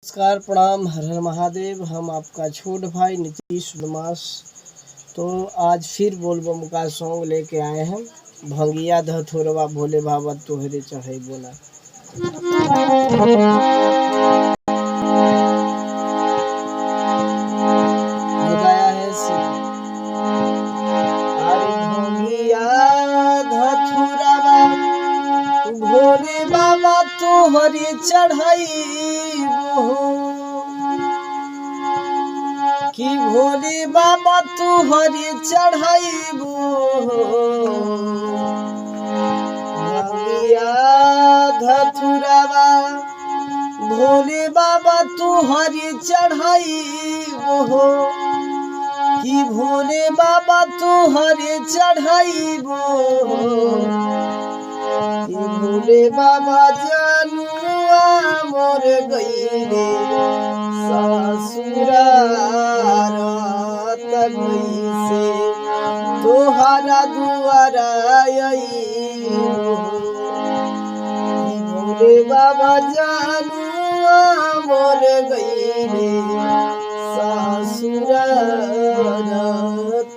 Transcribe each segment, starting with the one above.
नमस्कार, प्रणाम, हर हर महादेव। हम आपका छोट भाई नीतीश उदमास। तो आज फिर बोलबम का सॉन्ग लेके आए हैं। भंगिया धथुरवा भोले बाबा तोहरे चढ़े बोला। गाया है अरे भंगिया धथुरवा भोले बाबा तोहरे चढ़ाई कि भोले बाबा तोहरे चढ़ाइबो भंगिया धथुरवा भोले बाबा तोहरे चढ़ाइबो कि भोले बाबा तोहरे चढ़ाइबो कि भोले बाबा जानुआ मोर गईले ससुरार कैसे तोहरा दुआरा आइबो कि भोले बाबा जानुआ मोर गईले ससुरार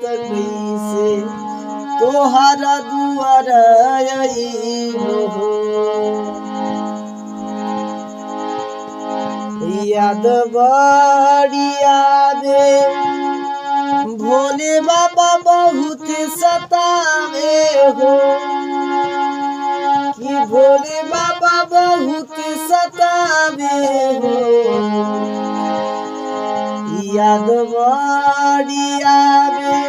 कैसे तोहरा दुआरा आइबो। याद बड़िया दे भोले बाबा बहुत सतावे हो कि भोले बाबा बहुत सतावे हो। याद बड़िया दे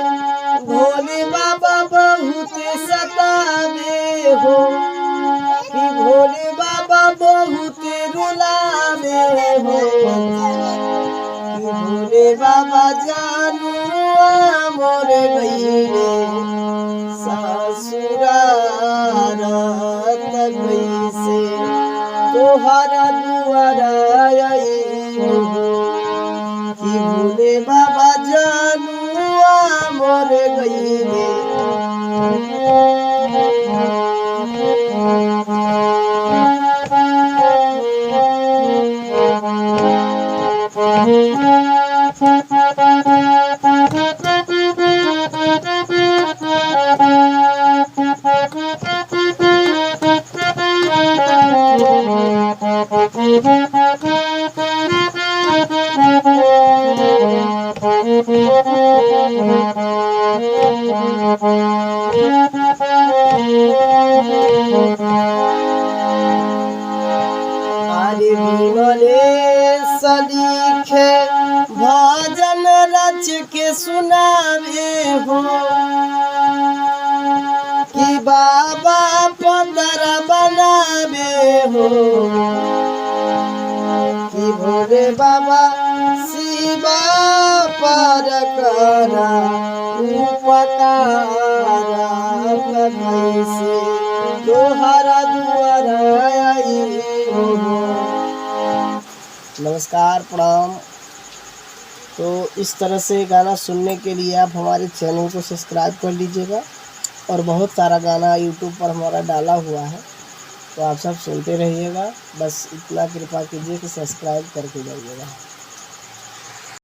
भोले बाबा बहुत सतावे हो कि भोले बाबा बहुत रुलावे हो कि भोले बाबा जानुआ मोर गईले ससुरार कैसे तोहरा दुआरा आइबो कि भोले बाबा जानुआ मोर गईले। अरे विमलेश लिखे भजन रच के सुनावे हो कि बाबा पंदर बनावे हो कि भोले बाबा शिवा पर करा उपकार कैसे तोहरा दुआरा आइबो। नमस्कार, प्रणाम। तो इस तरह से गाना सुनने के लिए आप हमारे चैनल को सब्सक्राइब कर लीजिएगा और बहुत सारा गाना यूट्यूब पर हमारा डाला हुआ है, तो आप सब सुनते रहिएगा। बस इतना कृपा कीजिए कि सब्सक्राइब करके जाइएगा।